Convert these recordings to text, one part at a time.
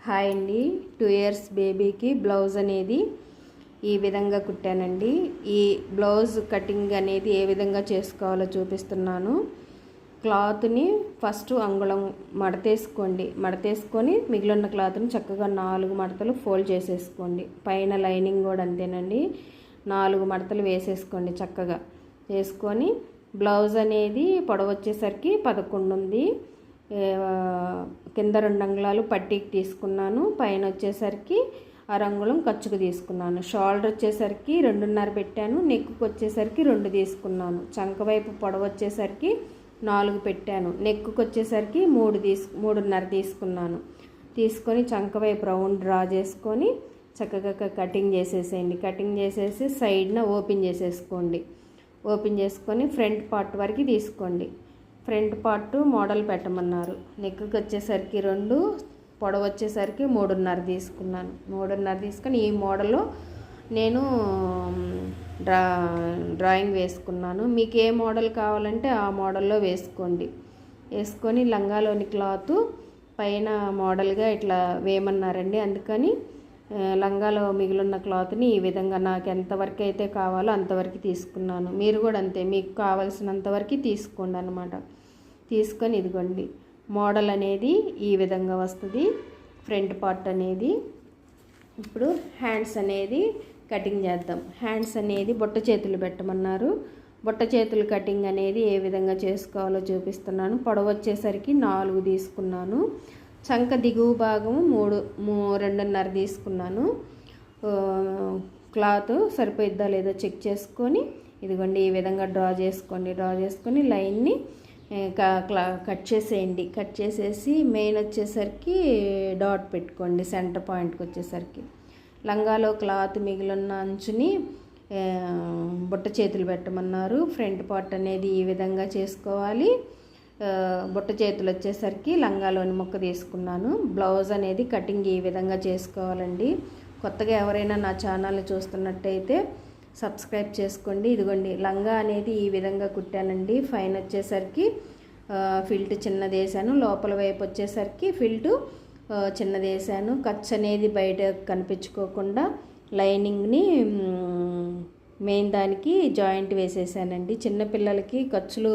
Hi అండి. 2 years బేబీకి blouse అనేది ఈ విధంగా కుట్టానండి. ఈ బ్లౌజ్ కటింగ్ అనేది ఏ విధంగా చేసుకోవాలో చూపిస్తున్నాను. క్లాత్ని ఫస్ట్ అంగుళం మడతేసుకొని మిగిలిన క్లాత్ని చక్కగా 4 మడతలు ఫోల్డ్ చేసేసుకోండి. పైన లైనింగ్ కూడా అంతేనండి, 4 మడతలు వేసేసుకోండి. చక్కగా వేసుకొని బ్లౌజ్ అనేది పొడవు వచ్చేసరికి 11 ఉంది. కింద 2 అంగుళాలు పట్టీకి తీసుకున్నాను. పైన వచ్చేసరికి 1/2 అంగుళం ఖర్చుకు తీసుకున్నాను. షోల్డర్ వచ్చేసరికి 2.5 పెట్టాను. నెక్కు వచ్చేసరికి 2 తీసుకున్నాను. చంక వైపు పొడవు వచ్చేసరికి 4 పెట్టాను. నెక్కు వచ్చేసరికి 3.5 తీసుకున్నాను. తీసుకొని చంక వైపు రౌండ్ డ్రా చేసుకొని చక్కగా కటింగ్ చేసేసేయండి. కటింగ్ చేసేసి సైడ్న ఓపెన్ చేసేసుకోండి. ఓపెన్ చేసుకొని ఫ్రంట్ పార్ట్ వరకు తీసుకోండి. ఫ్రంట్ పార్ట్ మోడల్ పెట్టమన్నారు. నెక్కి వచ్చేసరికి 2, పొడవు వచ్చేసరికి 3.5 తీసుకున్నాను. 3.5 తీసుకొని ఈ మోడల్లో నేను డ్రాయింగ్ వేసుకున్నాను. మీకు ఏ మోడల్ కావాలంటే ఆ మోడల్లో వేసుకోండి. వేసుకొని లంగాలోని క్లాత్ పైన మోడల్గా ఇట్లా వేయమన్నారండి. అందుకని లంగాలో మిగిలిన క్లాత్ని ఈ విధంగా నాకు ఎంతవరకు అయితే కావాలో అంతవరకు తీసుకున్నాను. మీరు కూడా అంతే, మీకు కావాల్సినంతవరకు తీసుకోండి అన్నమాట. తీసుకొని ఇదిగోండి మోడల్ అనేది ఈ విధంగా వస్తుంది. ఫ్రంట్ పార్ట్ అనేది ఇప్పుడు హ్యాండ్స్ అనేది కటింగ్ చేద్దాం. హ్యాండ్స్ అనేది బుట్ట చేతులు పెట్టమన్నారు. బుట్ట చేతులు కటింగ్ అనేది ఏ విధంగా చేసుకోవాలో చూపిస్తున్నాను. పొడవు వచ్చేసరికి 4 తీసుకున్నాను. చంక దిగువ భాగం 2.5 తీసుకున్నాను. క్లాత్ సరిపోయిద్దా లేదో చెక్ చేసుకొని ఇదిగోండి ఈ విధంగా డ్రా చేసుకొని లైన్ని కట్ చేసేయండి. కట్ చేసేసి మెయిన్ వచ్చేసరికి డాట్ పెట్టుకోండి. సెంటర్ పాయింట్కి వచ్చేసరికి లంగాలో క్లాత్ మిగిలిన అంచుని బుట్ట చేతులు పెట్టమన్నారు. ఫ్రంట్ పార్ట్ అనేది ఈ విధంగా చేసుకోవాలి. బుట్ట చేతులు వచ్చేసరికి లంగాలోని ముక్క తీసుకున్నాను. బ్లౌజ్ అనేది కటింగ్ ఈ విధంగా చేసుకోవాలండి. కొత్తగా ఎవరైనా నా ఛానల్ని చూస్తున్నట్టయితే సబ్స్క్రైబ్ చేసుకోండి. ఇదిగోండి లంగా అనేది ఈ విధంగా కుట్టానండి. పైన వచ్చేసరికి ఫిల్ట్ చిన్నది వేసాను. లోపల వైపు వచ్చేసరికి ఫిల్ట్ చిన్నది వేసాను. ఖర్చు అనేది బయట కనిపించుకోకుండా లైనింగ్ని మెయిన్ దానికి జాయింట్ వేసేసానండి. చిన్నపిల్లలకి ఖర్చులు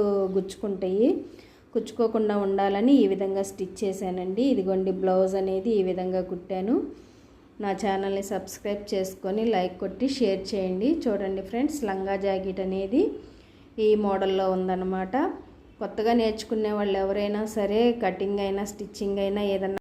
గుచ్చుకోకుండా ఉండాలని ఈ విధంగా స్టిచ్ చేశానండి. ఇదిగోండి బ్లౌజ్ అనేది ఈ విధంగా కుట్టాను. నా ఛానల్ని సబ్స్క్రైబ్ చేసుకొని లైక్ కొట్టి షేర్ చేయండి. చూడండి ఫ్రెండ్స్, లంగా జాకెట్ అనేది ఈ మోడల్లో ఉందన్నమాట. కొత్తగా నేర్చుకునే వాళ్ళు ఎవరైనా సరే కటింగ్ అయినా స్టిచ్చింగ్ అయినా ఏదన్నా